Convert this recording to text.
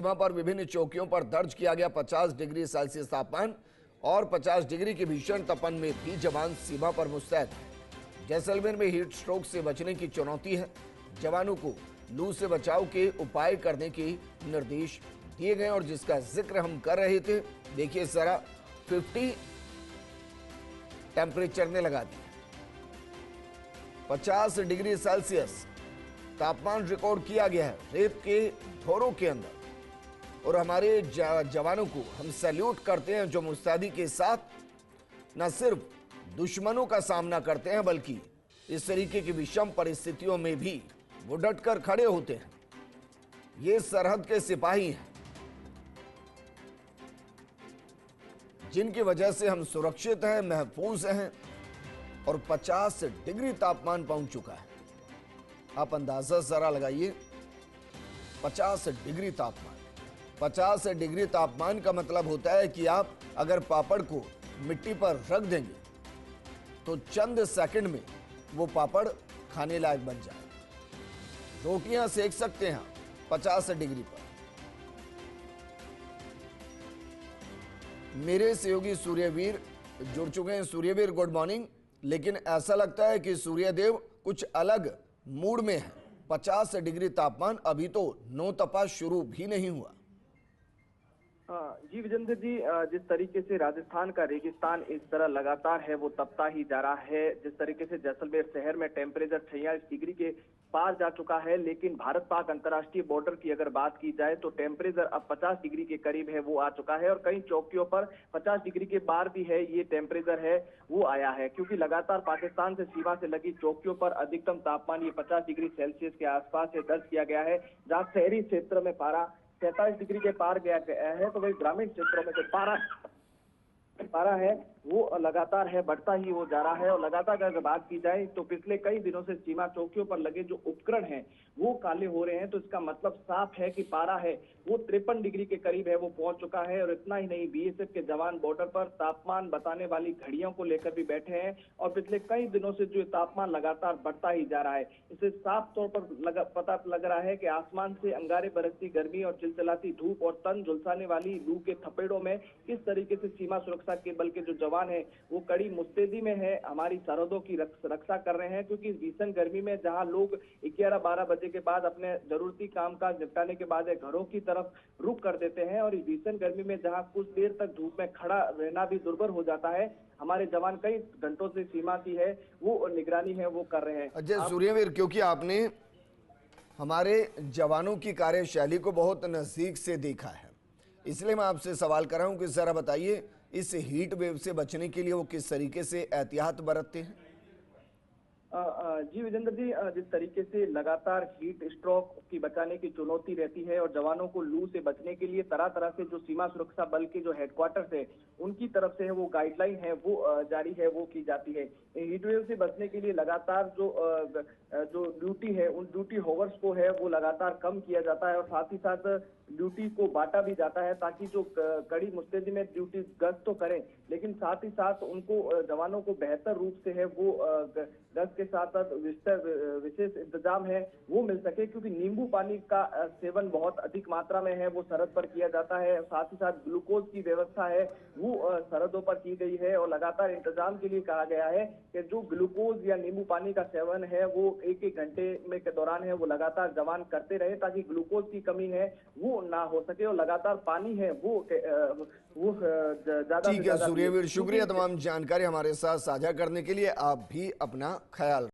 सीमा पर विभिन्न चौकियों पर दर्ज किया गया 50 डिग्री सेल्सियस तापमान और 50 डिग्री के भीषण तपन में भी जवान सीमा पर मुस्तैद हैं। जैसलमेर में हीट स्ट्रोक से बचने की चुनौती है। जवानों को लू से बचाव के उपाय करने के निर्देश दिए गए और जिसका जिक्र हम कर रहे थे, देखिए जरा 50 टेम्परेचर ने लगा दिया। 50 डिग्री सेल्सियस तापमान रिकॉर्ड किया गया है रेत के धोरों के अंदर और हमारे जवानों को हम सैल्यूट करते हैं जो मुस्तैदी के साथ न सिर्फ दुश्मनों का सामना करते हैं बल्कि इस तरीके की विषम परिस्थितियों में भी वो डटकर खड़े होते हैं। ये सरहद के सिपाही हैं जिनकी वजह से हम सुरक्षित हैं, महफूज हैं और 50 डिग्री तापमान पहुंच चुका है। आप अंदाजा जरा लगाइए, 50 डिग्री तापमान। 50 डिग्री तापमान का मतलब होता है कि आप अगर पापड़ को मिट्टी पर रख देंगे तो चंद सेकंड में वो पापड़ खाने लायक बन जाए। रोटियां सेक सकते हैं 50 डिग्री पर। मेरे सहयोगी सूर्यवीर जुड़ चुके हैं। Suryaveer, good morning. लेकिन ऐसा लगता है कि सूर्यदेव कुछ अलग मूड में है। 50 डिग्री तापमान, अभी तो नो तपा शुरू भी नहीं हुआ। जी विजेंद्र जी, जिस तरीके से राजस्थान का रेगिस्तान इस तरह लगातार है वो तपता ही जा रहा है। जिस तरीके से जैसलमेर शहर में टेम्परेचर 46 डिग्री के पार जा चुका है, लेकिन भारत पाक अंतर्राष्ट्रीय बॉर्डर की अगर बात की जाए तो टेम्परेचर अब 50 डिग्री के करीब है वो आ चुका है और कई चौकियों पर 50 डिग्री के पार भी है ये टेम्परेचर है वो आया है, क्योंकि लगातार पाकिस्तान से सीमा से लगी चौकियों पर अधिकतम तापमान ये 50 डिग्री सेल्सियस के आसपास से दर्ज किया गया है। जहाँ शहरी क्षेत्र में पारा 47 डिग्री के पार गया है तो वही ग्रामीण क्षेत्रों में जो पारा है वो लगातार है बढ़ता ही वो जा रहा है। और लगातार अगर बात की जाए तो पिछले कई दिनों से सीमा चौकियों पर लगे जो उपकरण हैं वो काले हो रहे हैं, तो इसका मतलब साफ है कि पारा है वो 53 डिग्री के करीब है वो पहुंच चुका है। और इतना ही नहीं, बीएसएफ के जवान बॉर्डर पर तापमान बताने वाली घड़ियों को लेकर भी बैठे हैं और पिछले कई दिनों से जो तापमान लगातार बढ़ता ही जा रहा है, इससे साफ तौर पर पता लग रहा है कि आसमान से अंगारे बरसती गर्मी और चिलचिलाती धूप और तन झुलसाने वाली लू के थपेड़ों में किस तरीके से सीमा सुरक्षा के बल के जो जवान है वो कड़ी मुस्तैदी में है, हमारी सरहदों की रक्षा कर रहे हैं। क्योंकि भीषण गर्मी में जहां लोग 11-12 बजे के बाद अपने जरूरती कामकाज निपटाने के बाद घरों की तरफ रुख कर देते हैं और इस भीषण गर्मी में जहां कुछ देर तक धूप में खड़ा रहना भी दुर्भर हो जाता है, हमारे जवान कई घंटों से सीमा की है वो निगरानी है वो कर रहे हैं। अजय सूर्यवीर, क्योंकि आपने हमारे जवानों की कार्यशैली को बहुत नजदीक से देखा है, इसलिए मैं आपसे सवाल कर रहा हूं कि जरा बताइए इस हीट वेव से बचने के लिए वो किस तरीके से एहतियात बरतते हैं। जी विजेंद्र जी, जिस तरीके से लगातार हीट स्ट्रोक की बचाने की चुनौती रहती है और जवानों को लू से बचने के लिए तरह तरह से जो सीमा सुरक्षा बल के जो हेडक्वार्टर्स है उनकी तरफ से है वो गाइडलाइन है वो जारी है वो की जाती है। हीट वेव से बचने के लिए लगातार जो ड्यूटी है उन ड्यूटी होवर्स को है वो लगातार कम किया जाता है और साथ ही साथ ड्यूटी को बांटा भी जाता है ताकि जो कड़ी मुस्तैदी में ड्यूटी गश्त तो करें लेकिन साथ ही साथ उनको जवानों को बेहतर रूप से है वो गश्त के साथ साथ विशेष इंतजाम है वो मिल सके, क्योंकि नींबू पानी का सेवन बहुत अधिक मात्रा में है वो सरहद पर किया जाता है। साथ ही साथ ग्लूकोज की व्यवस्था है वो सरहदों पर की गई है और लगातार इंतजाम के लिए कहा गया है कि जो ग्लूकोज या नींबू पानी का सेवन है वो एक घंटे में के दौरान है वो लगातार जवान करते रहे ताकि ग्लूकोज की कमी है वो ना हो सके और लगातार पानी है वो ज्यादा। ठीक है सूर्यवीर, शुक्रिया तमाम जानकारी हमारे साथ साझा करने के लिए। आप भी अपना ख्याल